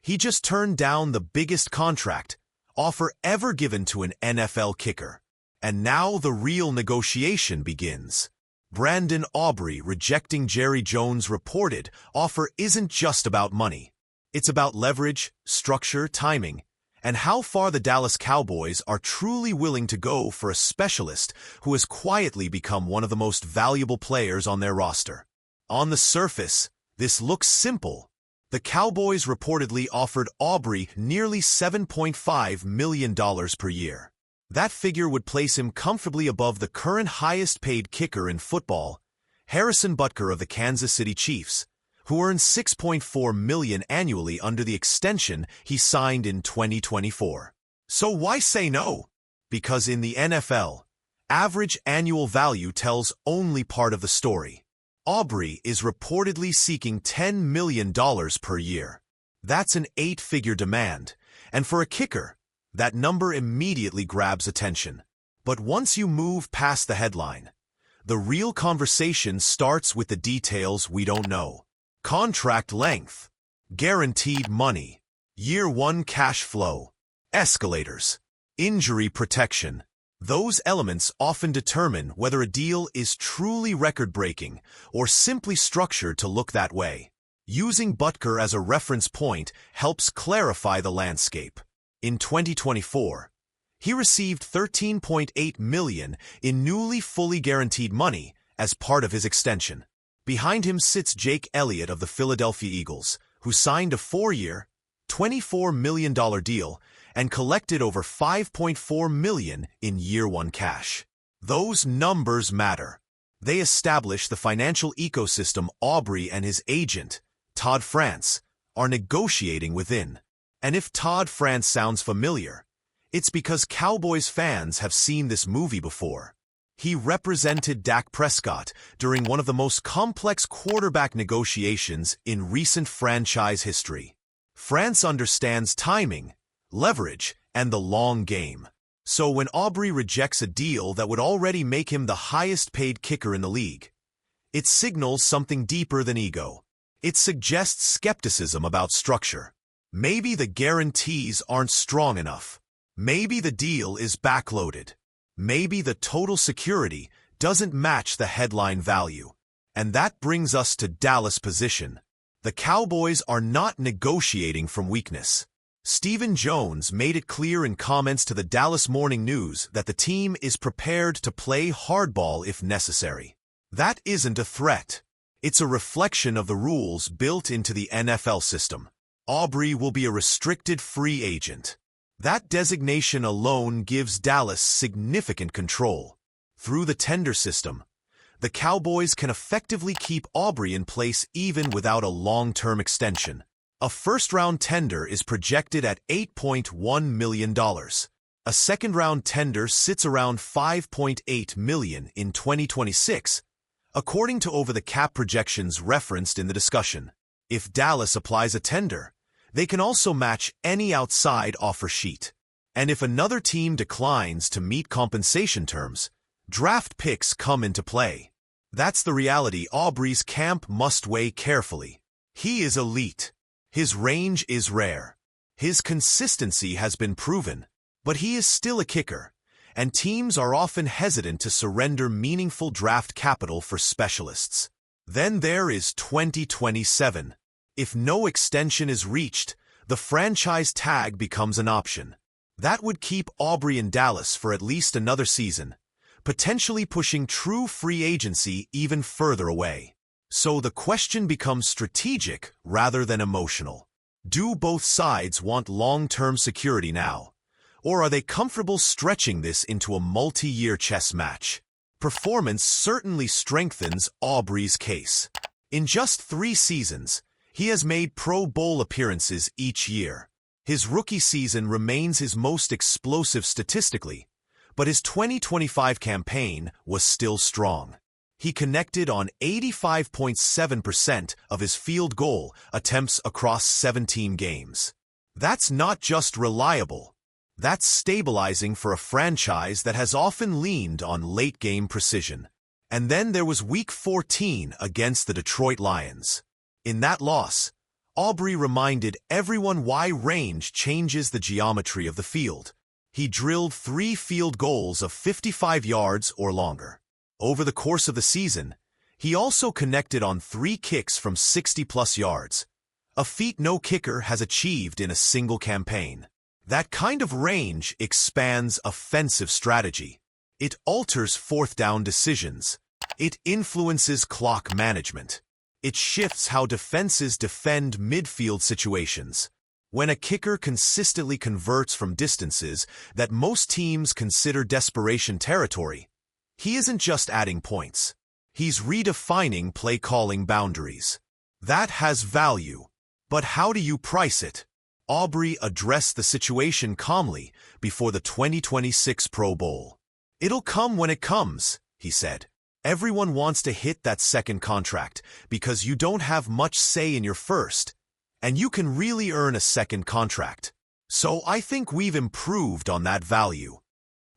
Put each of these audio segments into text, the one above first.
He just turned down the biggest contract offer ever given to an NFL kicker. And now the real negotiation begins. Brandon Aubrey rejecting Jerry Jones' reported offer isn't just about money. It's about leverage, structure, timing, and how far the Dallas Cowboys are truly willing to go for a specialist who has quietly become one of the most valuable players on their roster. On the surface, this looks simple. The Cowboys reportedly offered Aubrey nearly $7.5 million per year. That figure would place him comfortably above the current highest-paid kicker in football, Harrison Butker of the Kansas City Chiefs, who earns $6.4 million annually under the extension he signed in 2024. So why say no? Because in the NFL, average annual value tells only part of the story. Aubrey is reportedly seeking $10 million per year. That's an 8-figure demand, and for a kicker, that number immediately grabs attention. But once you move past the headline, the real conversation starts with the details we don't know. Contract length, guaranteed money, year one cash flow, escalators, injury protection. Those elements often determine whether a deal is truly record-breaking or simply structured to look that way. Using Butker as a reference point helps clarify the landscape. In 2024, he received $13.8 million in newly fully guaranteed money as part of his extension. Behind him sits Jake Elliott of the Philadelphia Eagles, who signed a 4-year, $24 million deal and collected over $5.4 million in year one cash. Those numbers matter. They establish the financial ecosystem Aubrey and his agent, Todd France, are negotiating within. And if Todd France sounds familiar, it's because Cowboys fans have seen this movie before. He represented Dak Prescott during one of the most complex quarterback negotiations in recent franchise history. France understands timing, leverage, and the long game. So when Aubrey rejects a deal that would already make him the highest-paid kicker in the league, it signals something deeper than ego. It suggests skepticism about structure. Maybe the guarantees aren't strong enough. Maybe the deal is backloaded. Maybe the total security doesn't match the headline value. And that brings us to Dallas' position. The Cowboys are not negotiating from weakness. Stephen Jones made it clear in comments to the Dallas Morning News that the team is prepared to play hardball if necessary. That isn't a threat. It's a reflection of the rules built into the NFL system. Aubrey will be a restricted free agent. That designation alone gives Dallas significant control. Through the tender system, the Cowboys can effectively keep Aubrey in place even without a long-term extension. A first-round tender is projected at $8.1 million. A second-round tender sits around $5.8 million in 2026, according to over-the-cap projections referenced in the discussion. If Dallas applies a tender, they can also match any outside offer sheet. And if another team declines to meet compensation terms, draft picks come into play. That's the reality Aubrey's camp must weigh carefully. He is elite. His range is rare. His consistency has been proven. But he is still a kicker, and teams are often hesitant to surrender meaningful draft capital for specialists. Then there is 2027. If no extension is reached, the franchise tag becomes an option. That would keep Aubrey in Dallas for at least another season, potentially pushing true free agency even further away. So the question becomes strategic rather than emotional. Do both sides want long-term security now? Or are they comfortable stretching this into a multi-year chess match? Performance certainly strengthens Aubrey's case. In just 3 seasons, he has made Pro Bowl appearances each year. His rookie season remains his most explosive statistically, but his 2025 campaign was still strong. He connected on 85.7% of his field goal attempts across 17 games. That's not just reliable. That's stabilizing for a franchise that has often leaned on late-game precision. And then there was Week 14 against the Detroit Lions. In that loss, Aubrey reminded everyone why range changes the geometry of the field. He drilled 3 field goals of 55 yards or longer. Over the course of the season, he also connected on 3 kicks from 60-plus yards, a feat no kicker has achieved in a single campaign. That kind of range expands offensive strategy. It alters fourth-down decisions. It influences clock management. It shifts how defenses defend midfield situations. When a kicker consistently converts from distances that most teams consider desperation territory, he isn't just adding points. He's redefining play-calling boundaries. That has value. But how do you price it? Aubrey addressed the situation calmly before the 2026 Pro Bowl. "It'll come when it comes," he said. "Everyone wants to hit that second contract because you don't have much say in your first, and you can really earn a second contract. So I think we've improved on that value."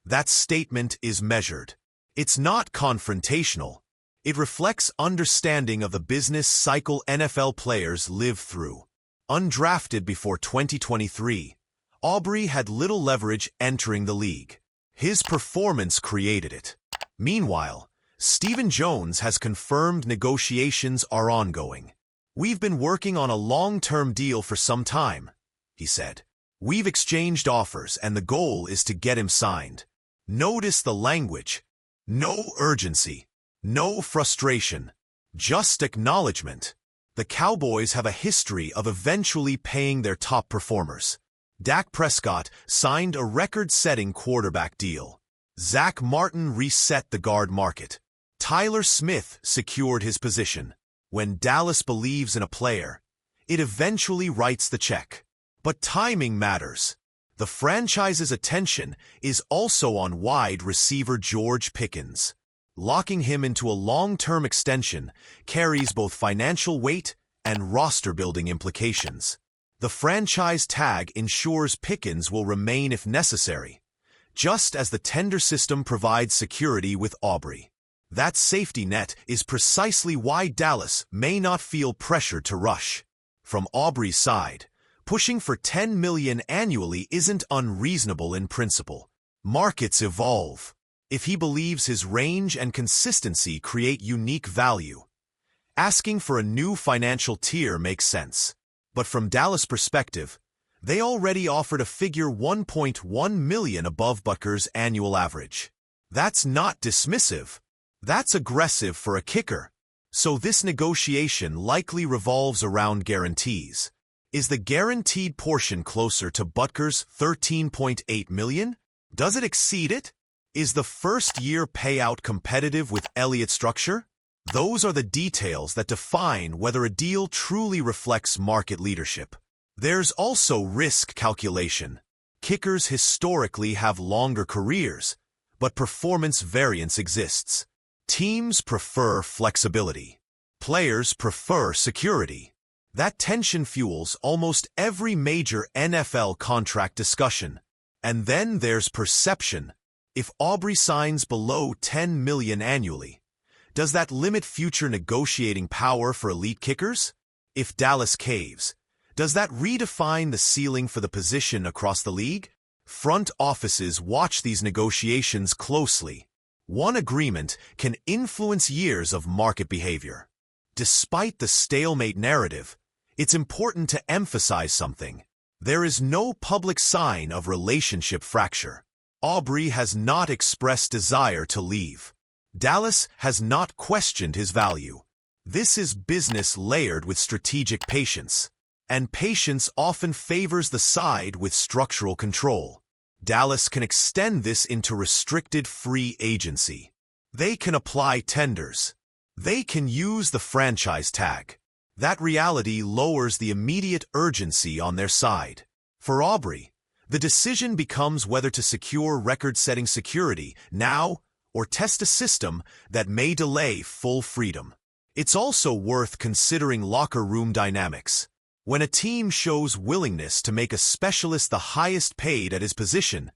That statement is measured. It's not confrontational. It reflects understanding of the business cycle NFL players live through. Undrafted before 2023, Aubrey had little leverage entering the league. His performance created it. Meanwhile, Stephen Jones has confirmed negotiations are ongoing. "We've been working on a long-term deal for some time," he said. "We've exchanged offers and the goal is to get him signed." Notice the language. No urgency. No frustration. Just acknowledgement. The Cowboys have a history of eventually paying their top performers. Dak Prescott signed a record-setting quarterback deal. Zach Martin reset the guard market. Tyler Smith secured his position. When Dallas believes in a player, it eventually writes the check. But timing matters. The franchise's attention is also on wide receiver George Pickens. Locking him into a long-term extension carries both financial weight and roster-building implications. The franchise tag ensures Pickens will remain if necessary, just as the tender system provides security with Aubrey. That safety net is precisely why Dallas may not feel pressured to rush. From Aubrey's side, pushing for $10 million annually isn't unreasonable in principle. Markets evolve. If he believes his range and consistency create unique value, asking for a new financial tier makes sense. But from Dallas' perspective, they already offered a figure $1.1 million above Butker's annual average. That's not dismissive. That's aggressive for a kicker. So this negotiation likely revolves around guarantees. Is the guaranteed portion closer to Butker's $13.8 million? Does it exceed it? Is the first-year payout competitive with Elliott's structure? Those are the details that define whether a deal truly reflects market leadership. There's also risk calculation. Kickers historically have longer careers, but performance variance exists. Teams prefer flexibility. Players prefer security. That tension fuels almost every major NFL contract discussion. And then there's perception. If Aubrey signs below $10 million annually, does that limit future negotiating power for elite kickers? If Dallas caves, does that redefine the ceiling for the position across the league? Front offices watch these negotiations closely. One agreement can influence years of market behavior. Despite the stalemate narrative, it's important to emphasize something. There is no public sign of relationship fracture. Aubrey has not expressed desire to leave. Dallas has not questioned his value. This is business layered with strategic patience. And patience often favors the side with structural control. Dallas can extend this into restricted free agency. They can apply tenders. They can use the franchise tag. That reality lowers the immediate urgency on their side. For Aubrey, the decision becomes whether to secure record-setting security now or test a system that may delay full freedom. It's also worth considering locker room dynamics. When a team shows willingness to make a specialist the highest paid at his position,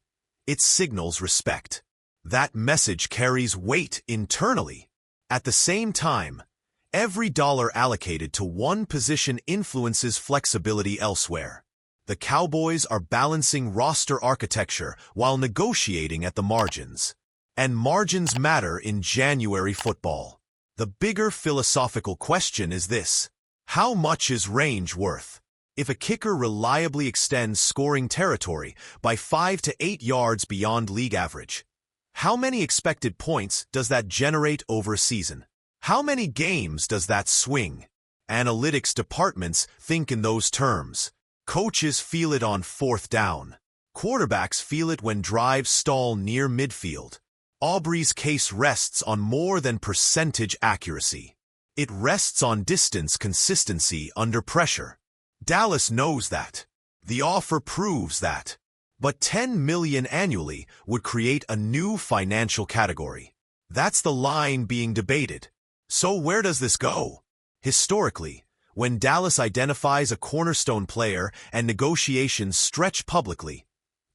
it signals respect. That message carries weight internally. At the same time, Every dollar allocated to one position influences flexibility elsewhere. The Cowboys are balancing roster architecture while negotiating at the margins. And margins matter in January football. The bigger philosophical question is this: how much is range worth? If a kicker reliably extends scoring territory by 5 to 8 yards beyond league average, how many expected points does that generate over a season? How many games does that swing? Analytics departments think in those terms. Coaches feel it on 4th down. Quarterbacks feel it when drives stall near midfield. Aubrey's case rests on more than percentage accuracy. It rests on distance consistency under pressure. Dallas knows that. The offer proves that. But $10 million annually would create a new financial category. That's the line being debated. So where does this go? Historically, when Dallas identifies a cornerstone player and negotiations stretch publicly,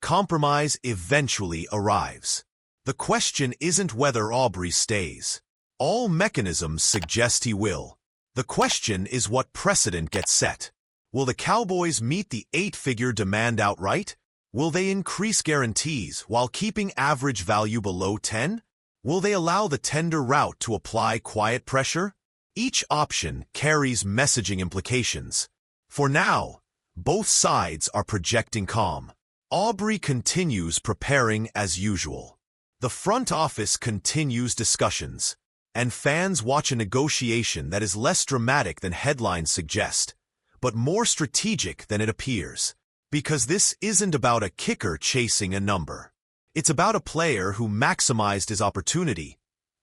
compromise eventually arrives. The question isn't whether Aubrey stays. All mechanisms suggest he will. The question is what precedent gets set. Will the Cowboys meet the 8-figure demand outright? Will they increase guarantees while keeping average value below 10? Will they allow the tender route to apply quiet pressure? Each option carries messaging implications. For now, both sides are projecting calm. Aubrey continues preparing as usual. The front office continues discussions, and fans watch a negotiation that is less dramatic than headlines suggest, but more strategic than it appears. Because this isn't about a kicker chasing a number. It's about a player who maximized his opportunity,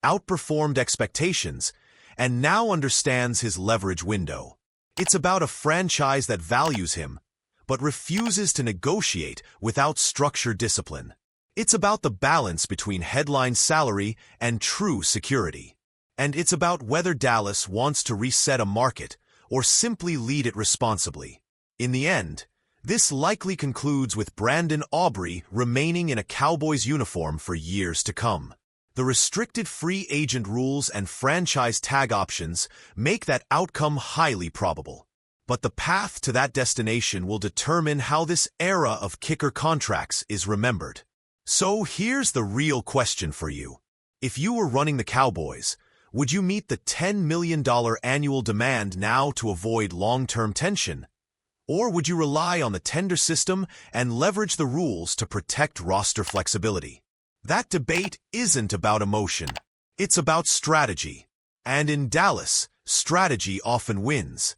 outperformed expectations, and now understands his leverage window. It's about a franchise that values him, but refuses to negotiate without structured discipline. It's about the balance between headline salary and true security. And it's about whether Dallas wants to reset a market or simply lead it responsibly. In the end, this likely concludes with Brandon Aubrey remaining in a Cowboys uniform for years to come. The restricted free agent rules and franchise tag options make that outcome highly probable. But the path to that destination will determine how this era of kicker contracts is remembered. So here's the real question for you. If you were running the Cowboys, would you meet the $10 million annual demand now to avoid long-term tension? Or would you rely on the tender system and leverage the rules to protect roster flexibility? That debate isn't about emotion. It's about strategy. And in Dallas, strategy often wins.